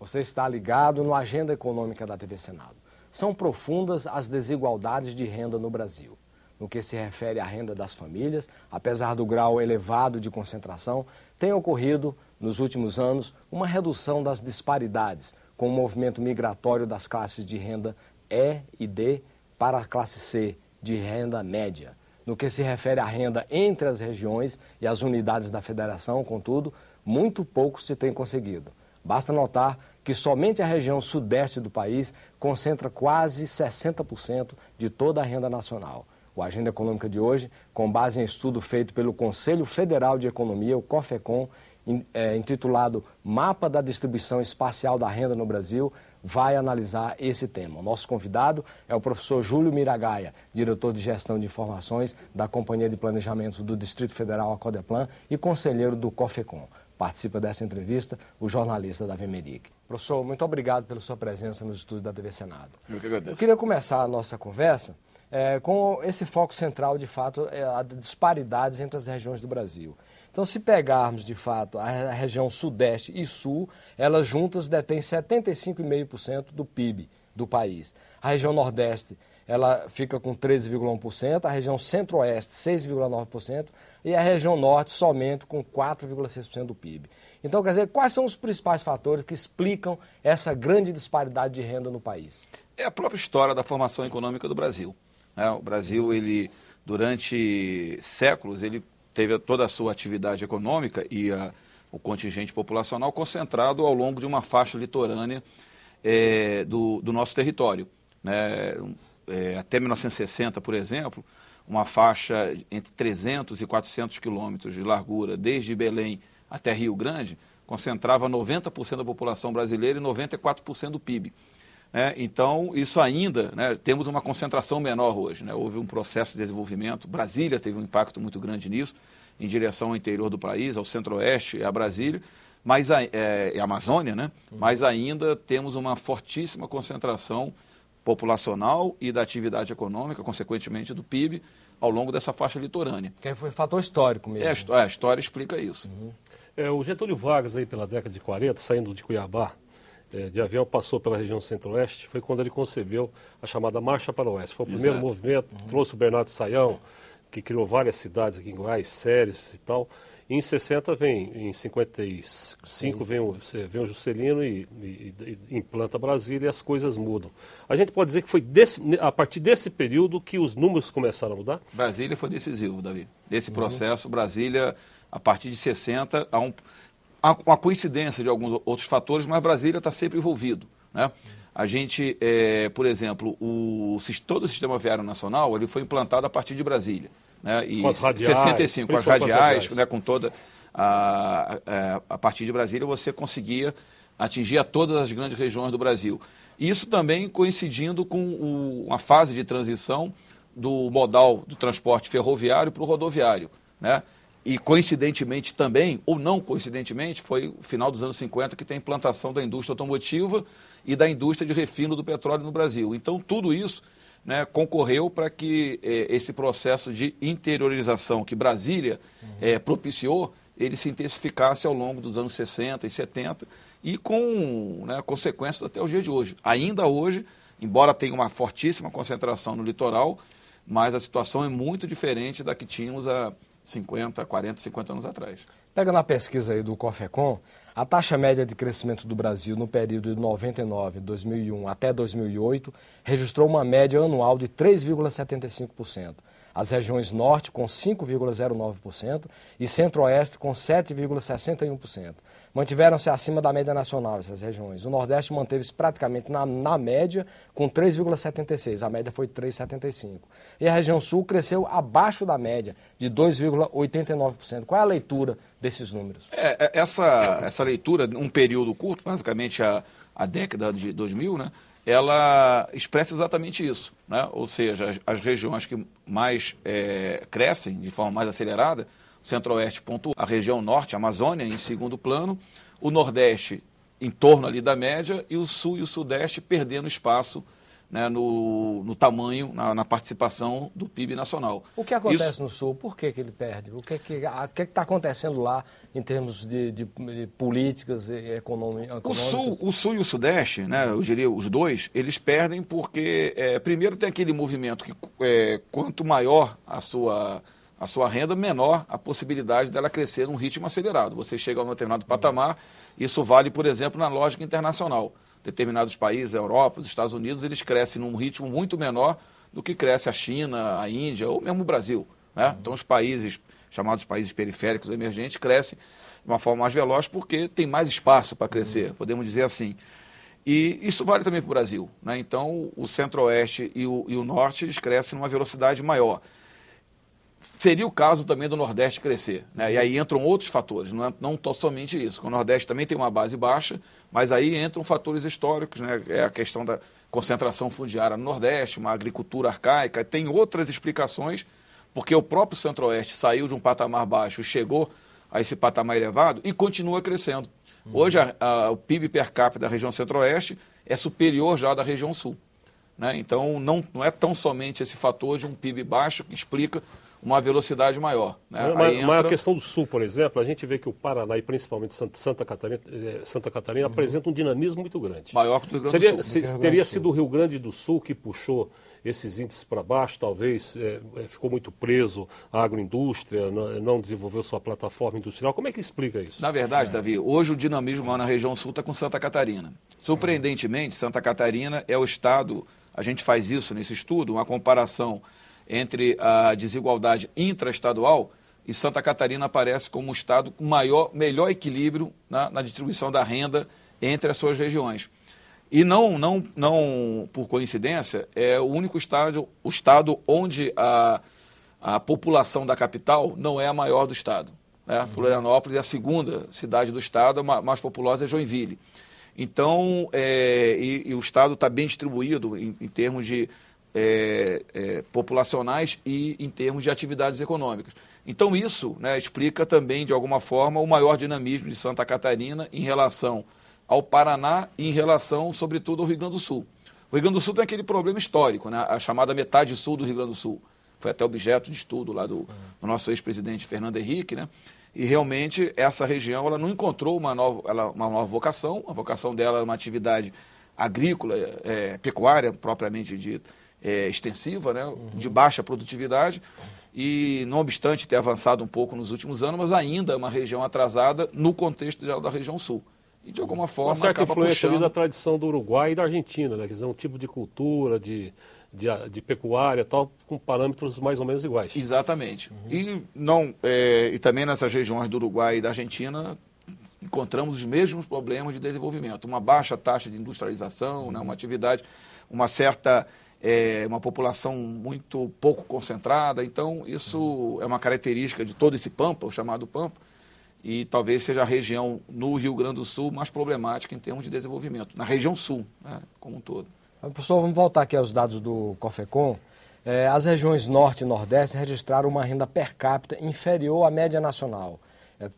Você está ligado no Agenda Econômica da TV Senado. São profundas as desigualdades de renda no Brasil. No que se refere à renda das famílias, apesar do grau elevado de concentração, tem ocorrido, nos últimos anos, uma redução das disparidades, com o movimento migratório das classes de renda E e D para a classe C, de renda média. No que se refere à renda entre as regiões e as unidades da federação, contudo, muito pouco se tem conseguido. Basta notar que somente a região sudeste do país concentra quase 60% de toda a renda nacional. O Agenda Econômica de hoje, com base em estudo feito pelo Conselho Federal de Economia, o COFECOM, intitulado Mapa da Distribuição Espacial da Renda no Brasil, vai analisar esse tema. O nosso convidado é o professor Júlio Miragaia, diretor de Gestão de Informações da Companhia de Planejamento do Distrito Federal, a Codeplan, e conselheiro do COFECOM. Participa dessa entrevista o jornalista Davi Meric. Professor, muito obrigado pela sua presença nos estúdios da TV Senado. Eu que agradeço. Eu queria começar a nossa conversa com esse foco central, de fato, as disparidades entre as regiões do Brasil. Então, se pegarmos, de fato, a região Sudeste e Sul, elas juntas detêm 75,5% do PIB do país. A região Nordeste, ela fica com 13,1%, a região Centro-Oeste, 6,9%, e a região Norte somente com 4,6% do PIB. Então, quer dizer, quais são os principais fatores que explicam essa grande disparidade de renda no país? É a própria história da formação econômica do Brasil. O Brasil, ele, durante séculos, ele teve toda a sua atividade econômica e o contingente populacional concentrado ao longo de uma faixa litorânea do nosso território. Até 1960, por exemplo, uma faixa entre 300 e 400 quilômetros de largura, desde Belém até Rio Grande, concentrava 90% da população brasileira e 94% do PIB. Então, isso ainda, temos uma concentração menor hoje. Houve um processo de desenvolvimento, Brasília teve um impacto muito grande nisso, em direção ao interior do país, ao centro-oeste e a Brasília, e a Amazônia, mas ainda temos uma fortíssima concentração populacional e da atividade econômica, consequentemente do PIB, ao longo dessa faixa litorânea. Que foi fator histórico mesmo. A história explica isso. O Getúlio Vargas, aí pela década de 40, saindo de Cuiabá, de avião, passou pela região centro-oeste, foi quando ele concebeu a chamada Marcha para o Oeste. Foi o primeiro movimento, trouxe o Bernardo Sayão, que criou várias cidades aqui em Goiás, Séries e tal. E em 60 em 55 vem o Juscelino e implanta Brasília e as coisas mudam. A gente pode dizer que foi a partir desse período que os números começaram a mudar? Brasília foi decisivo, Davi. Nesse processo, Brasília, a partir de 60, há uma coincidência de alguns outros fatores, mas Brasília está sempre envolvido. A gente, por exemplo, todo o sistema viário nacional ele foi implantado a partir de Brasília. E com as radiais, 65, com as radiais, com toda a partir de Brasília você conseguia atingir a todas as grandes regiões do Brasil. Isso também coincidindo com uma fase de transição do modal do transporte ferroviário para o rodoviário. E coincidentemente também, ou não coincidentemente, foi o final dos anos 50 que tem a implantação da indústria automotiva e da indústria de refino do petróleo no Brasil. Então, tudo isso concorreu para que esse processo de interiorização que Brasília propiciou, ele se intensificasse ao longo dos anos 60 e 70 e com consequências até os dias de hoje. Ainda hoje, embora tenha uma fortíssima concentração no litoral, mas a situação é muito diferente da que tínhamos há 50, 40, 50 anos atrás. Pega na pesquisa aí do COFECOM, a taxa média de crescimento do Brasil no período de 99, 2001 até 2008 registrou uma média anual de 3,75%. As regiões Norte com 5,09% e Centro-Oeste com 7,61%. Mantiveram-se acima da média nacional essas regiões. O Nordeste manteve-se praticamente na média com 3,76%. A média foi 3,75%. E a região Sul cresceu abaixo da média, de 2,89%. Qual é a leitura desses números? Essa leitura, um período curto, basicamente a década de 2000, ela expressa exatamente isso. Ou seja, as regiões que mais crescem de forma mais acelerada, Centro-Oeste, a região Norte, a Amazônia, em segundo plano, o Nordeste em torno ali da média e o Sul e o Sudeste perdendo espaço né, no tamanho, na participação do PIB nacional. O que acontece no Sul? Por que ele perde? O que está acontecendo lá em termos de políticas econômicas? O Sul e o Sudeste, né, eu diria os dois, eles perdem porque, primeiro, tem aquele movimento que quanto maior a sua renda, menor a possibilidade dela crescer num ritmo acelerado. Você chega a um determinado patamar, isso vale, por exemplo, na lógica internacional. Determinados países, a Europa, os Estados Unidos, eles crescem num ritmo muito menor do que cresce a China, a Índia ou mesmo o Brasil, né? Então os países, chamados países periféricos ou emergentes, crescem de uma forma mais veloz porque tem mais espaço para crescer, podemos dizer assim. E isso vale também para o Brasil, né? Então o Centro-Oeste e o Norte, eles crescem numa velocidade maior. Seria o caso também do Nordeste crescer, né? E aí entram outros fatores, não somente isso. O Nordeste também tem uma base baixa, mas aí entram fatores históricos, né? É a questão da concentração fundiária no Nordeste, uma agricultura arcaica, tem outras explicações, porque o próprio Centro-Oeste saiu de um patamar baixo e chegou a esse patamar elevado e continua crescendo. Hoje o PIB per capita da região Centro-Oeste é superior já ao da região Sul, né? Então não é tão somente esse fator de um PIB baixo que explica uma velocidade maior, né? Mas a questão do Sul, por exemplo, a gente vê que o Paraná e principalmente Santa Catarina apresentam um dinamismo muito grande. Maior que o Rio Grande do Sul. Teria sido o Rio Grande do Sul que puxou esses índices para baixo, talvez ficou muito preso à agroindústria, não desenvolveu sua plataforma industrial. Como é que explica isso? Na verdade, Davi, hoje o dinamismo lá na região Sul está com Santa Catarina. Surpreendentemente, Santa Catarina é o estado, a gente faz isso nesse estudo, uma comparação entre a desigualdade intraestadual, e Santa Catarina aparece como um estado com melhor equilíbrio na distribuição da renda entre as suas regiões. E não por coincidência, é o único estado onde a população da capital não é a maior do estado, né? Florianópolis é a segunda cidade do estado, a mais populosa é Joinville. Então, e o estado está bem distribuído em termos de populacionais e em termos de atividades econômicas. Então isso, né, explica também, de alguma forma, o maior dinamismo de Santa Catarina em relação ao Paraná e em relação, sobretudo, ao Rio Grande do Sul. O Rio Grande do Sul tem aquele problema histórico, né, a chamada metade sul do Rio Grande do Sul. Foi até objeto de estudo lá do nosso ex-presidente Fernando Henrique, né? E realmente essa região ela não encontrou uma nova vocação. A vocação dela era uma atividade agrícola, pecuária propriamente dita, extensiva, né, de baixa produtividade, e não obstante ter avançado um pouco nos últimos anos, mas ainda é uma região atrasada no contexto geral da região Sul. E de alguma forma uma certa acaba influência puxando... ali da tradição do Uruguai e da Argentina, né? Quer dizer, um tipo de cultura, de pecuária, tal, com parâmetros mais ou menos iguais. Exatamente. E também nessas regiões do Uruguai e da Argentina encontramos os mesmos problemas de desenvolvimento. Uma baixa taxa de industrialização, né? Uma atividade, uma população muito pouco concentrada. Então, isso é uma característica de todo esse Pampa, o chamado Pampa, e talvez seja a região no Rio Grande do Sul mais problemática em termos de desenvolvimento, na região sul, né, como um todo. Professor, vamos voltar aqui aos dados do COFECOM. As regiões Norte e Nordeste registraram uma renda per capita inferior à média nacional,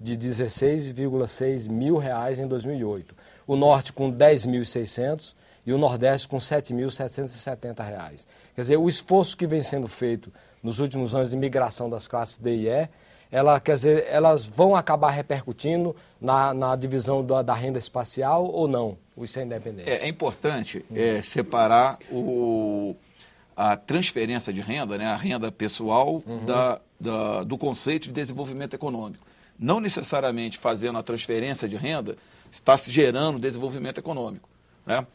de R$ 16,6 mil em 2008. O Norte com R$ 10.600 e o Nordeste com R$ 7.770. Quer dizer, o esforço que vem sendo feito nos últimos anos de migração das classes D e E, elas vão acabar repercutindo na divisão da renda espacial ou não? Isso é independente. É importante separar a transferência de renda, né, a renda pessoal, do conceito de desenvolvimento econômico. Não necessariamente fazendo a transferência de renda está se gerando desenvolvimento econômico, né?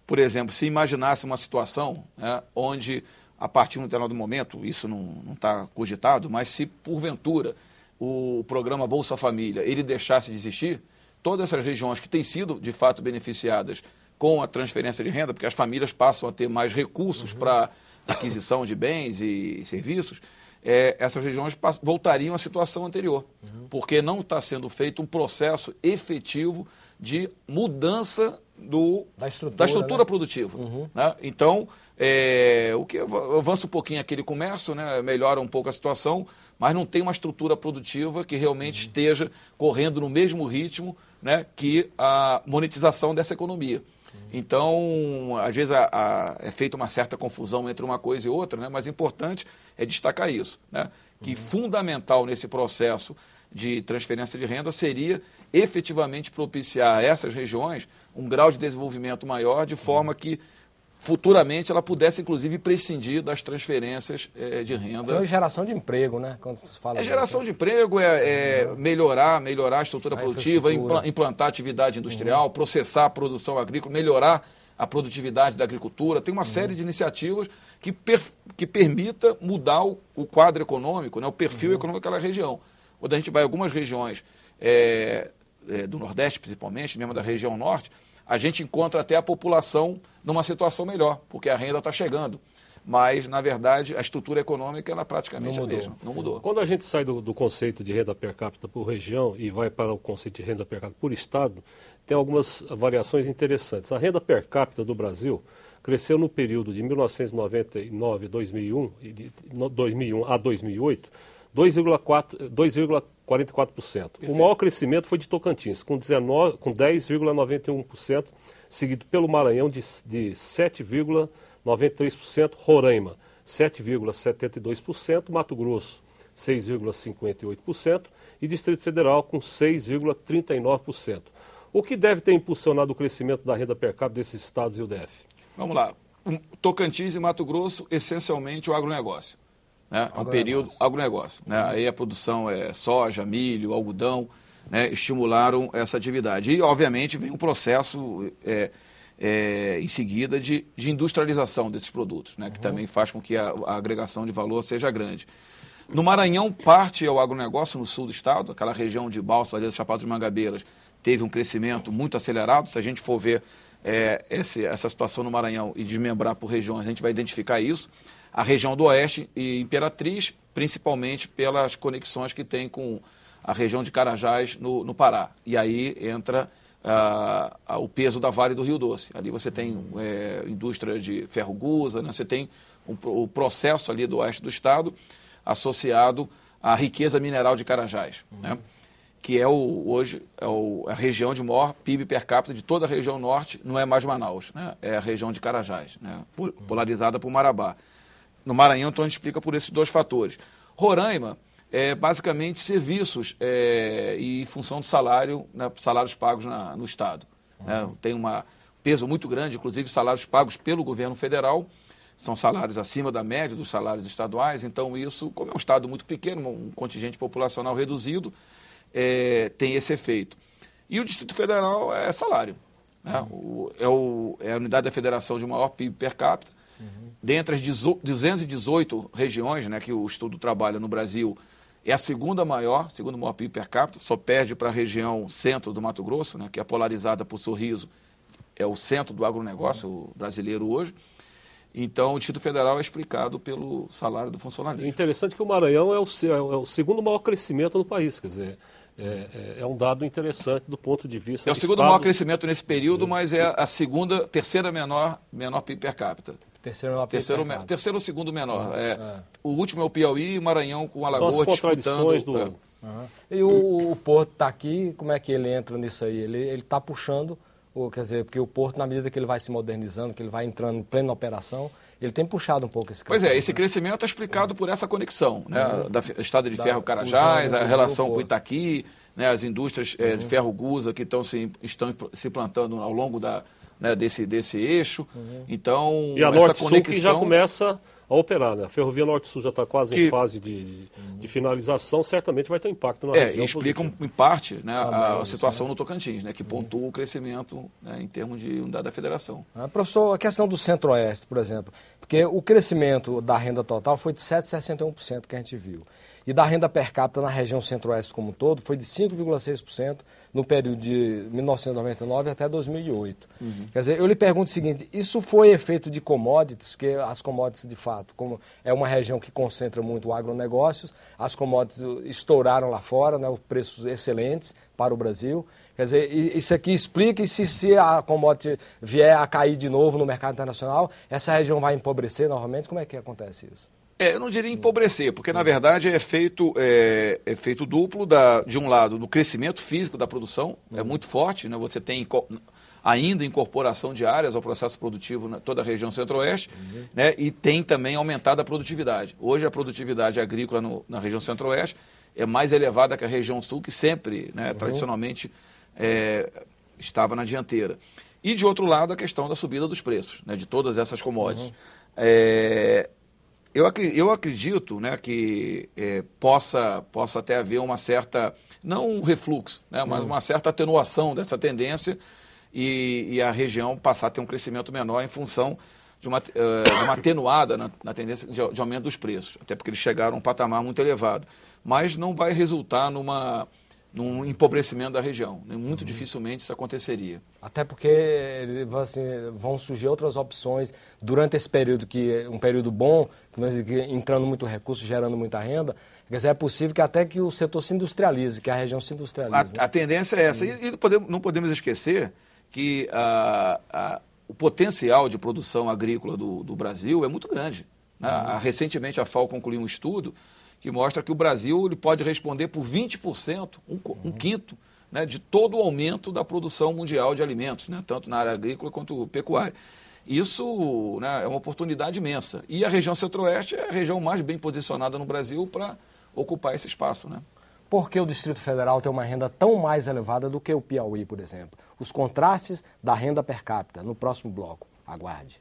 Por exemplo, se imaginasse uma situação, né, onde, a partir de um determinado momento, isso não está cogitado, mas se porventura o programa Bolsa Família ele deixasse de existir, todas essas regiões que têm sido de fato beneficiadas com a transferência de renda, porque as famílias passam a ter mais recursos para aquisição de bens e serviços, essas regiões voltariam à situação anterior, porque não está sendo feito um processo efetivo de mudança da estrutura, né, produtiva. Né? Então, o que avança um pouquinho aquele comércio, né, melhora um pouco a situação, mas não tem uma estrutura produtiva que realmente esteja correndo no mesmo ritmo, né, que a monetização dessa economia. Então, às vezes é feita uma certa confusão entre uma coisa e outra, né? Mas importante é destacar isso, né? Que fundamental nesse processo de transferência de renda seria efetivamente propiciar a essas regiões um grau de desenvolvimento maior, de forma que futuramente ela pudesse, inclusive, prescindir das transferências de renda. Então é geração de emprego, né? Quando se fala geração de emprego, melhorar a estrutura produtiva, implantar atividade industrial, processar a produção agrícola, melhorar a produtividade da agricultura. Tem uma série de iniciativas que permita mudar o quadro econômico, né? O perfil econômico daquela região. Quando a gente vai a algumas regiões do Nordeste, principalmente, mesmo da região Norte, a gente encontra até a população numa situação melhor, porque a renda está chegando. Mas, na verdade, a estrutura econômica ela praticamente é a mesma, não mudou. Quando a gente sai do conceito de renda per capita por região e vai para o conceito de renda per capita por estado, tem algumas variações interessantes. A renda per capita do Brasil cresceu no período de 1999 2001, e de 2001 a 2008, 2,44%. O maior crescimento foi de Tocantins, com 10,91%, seguido pelo Maranhão de 7,93%, Roraima 7,72%, Mato Grosso 6,58% e Distrito Federal com 6,39%. O que deve ter impulsionado o crescimento da renda per capita desses estados e o DF? Vamos lá. Tocantins e Mato Grosso, essencialmente o agronegócio. Né? Um período agronegócio. Né? Aí a produção é soja, milho, algodão, né? Estimularam essa atividade. E, obviamente, vem um processo em seguida de industrialização desses produtos, né? Que também faz com que a agregação de valor seja grande. No Maranhão, parte é o agronegócio no sul do estado, aquela região de Balsas, ali, Chapada dos Mangabeiras, teve um crescimento muito acelerado. Se a gente for ver essa situação no Maranhão e desmembrar por regiões, a gente vai identificar isso. A região do Oeste e Imperatriz, principalmente pelas conexões que tem com a região de Carajás, no Pará. E aí entra o peso da Vale do Rio Doce. Ali você tem indústria de ferro-gusa, né? Você tem o processo ali do oeste do estado associado à riqueza mineral de Carajás, né? Que hoje a região de maior PIB per capita de toda a região norte, não é mais Manaus, né? É a região de Carajás, né? Polarizada por Marabá. No Maranhão, então, a gente explica por esses dois fatores. Roraima é basicamente serviços e função de salário, né, salários pagos no Estado. Né? Tem um peso muito grande, inclusive salários pagos pelo governo federal, são salários acima da média dos salários estaduais, então isso, como é um Estado muito pequeno, um contingente populacional reduzido, tem esse efeito. E o Distrito Federal é salário. Né? É a unidade da federação de maior PIB per capita. Dentre as 218 regiões, né, que o estudo trabalha no Brasil, é a segundo maior PIB per capita, só perde para a região centro do Mato Grosso, né, que é polarizada por Sorriso, é o centro do agronegócio brasileiro hoje. Então, o Distrito Federal é explicado pelo salário do funcionalismo. É interessante que o Maranhão é o segundo maior crescimento no país, quer dizer, é um dado interessante do ponto de vista... É o segundo maior crescimento nesse período, mas é a terceira menor PIB per capita. Terceiro ou segundo menor. O último é o Piauí e o Maranhão com Alagoas disputando. São as contradições do... E o Porto está aqui, como é que ele entra nisso aí? Ele está puxando, quer dizer, porque o Porto, na medida que ele vai se modernizando, que ele vai entrando em plena operação, ele tem puxado um pouco esse crescimento. Pois esse crescimento é explicado por essa conexão, né? Da Estrada de Ferro Carajás, a relação com Itaqui, né? As indústrias de ferro-gusa que estão se plantando ao longo desse eixo. Então, e a Norte-Sul que já começa a operar, né? A Ferrovia Norte-Sul já está quase em fase de finalização, certamente vai ter impacto na região. E explica em parte, né, a situação no Tocantins, né, que pontua o crescimento, né, em termos de unidade da federação. Professor, a questão do Centro-Oeste, por exemplo, porque o crescimento da renda total foi de 7,61% que a gente viu. E da renda per capita na região Centro-Oeste como um todo foi de 5,6% no período de 1999 até 2008. Quer dizer, eu lhe pergunto o seguinte, isso foi efeito de commodities, porque as commodities, de fato, como é uma região que concentra muito o agronegócios, as commodities estouraram lá fora, né, os preços excelentes para o Brasil. Quer dizer, isso aqui explica, e se a commodity vier a cair de novo no mercado internacional, essa região vai empobrecer novamente? Como é que acontece isso? Eu não diria empobrecer, porque na verdade é efeito duplo, de um lado, do crescimento físico da produção, é muito forte, né? Você tem ainda incorporação de áreas ao processo produtivo na toda a região centro-oeste, né, e tem também aumentado a produtividade. Hoje a produtividade agrícola na região centro-oeste é mais elevada que a região sul, que sempre, né, tradicionalmente, estava na dianteira. E, de outro lado, a questão da subida dos preços, né, de todas essas commodities. Eu acredito, né, que possa até haver uma certa, não um refluxo, né, mas uma certa atenuação dessa tendência e a região passar a ter um crescimento menor em função de uma atenuada na tendência de aumento dos preços, até porque eles chegaram a um patamar muito elevado. Mas não vai resultar num empobrecimento da região. Muito dificilmente isso aconteceria. Até porque assim, vão surgir outras opções durante esse período, que é um período bom, entrando muito recurso, gerando muita renda. Quer dizer, é possível que até que o setor se industrialize, que a região se industrialize. A tendência é essa. E não podemos esquecer que o potencial de produção agrícola do Brasil é muito grande. Né? Recentemente a FAO concluiu um estudo que mostra que o Brasil ele pode responder por 20%, um quinto, né, de todo o aumento da produção mundial de alimentos, né, tanto na área agrícola quanto pecuária. Isso, né, é uma oportunidade imensa. E a região centro-oeste é a região mais bem posicionada no Brasil para ocupar esse espaço. Né? Por que o Distrito Federal tem uma renda tão mais elevada do que o Piauí, por exemplo? Os contrastes da renda per capita, no próximo bloco. Aguarde.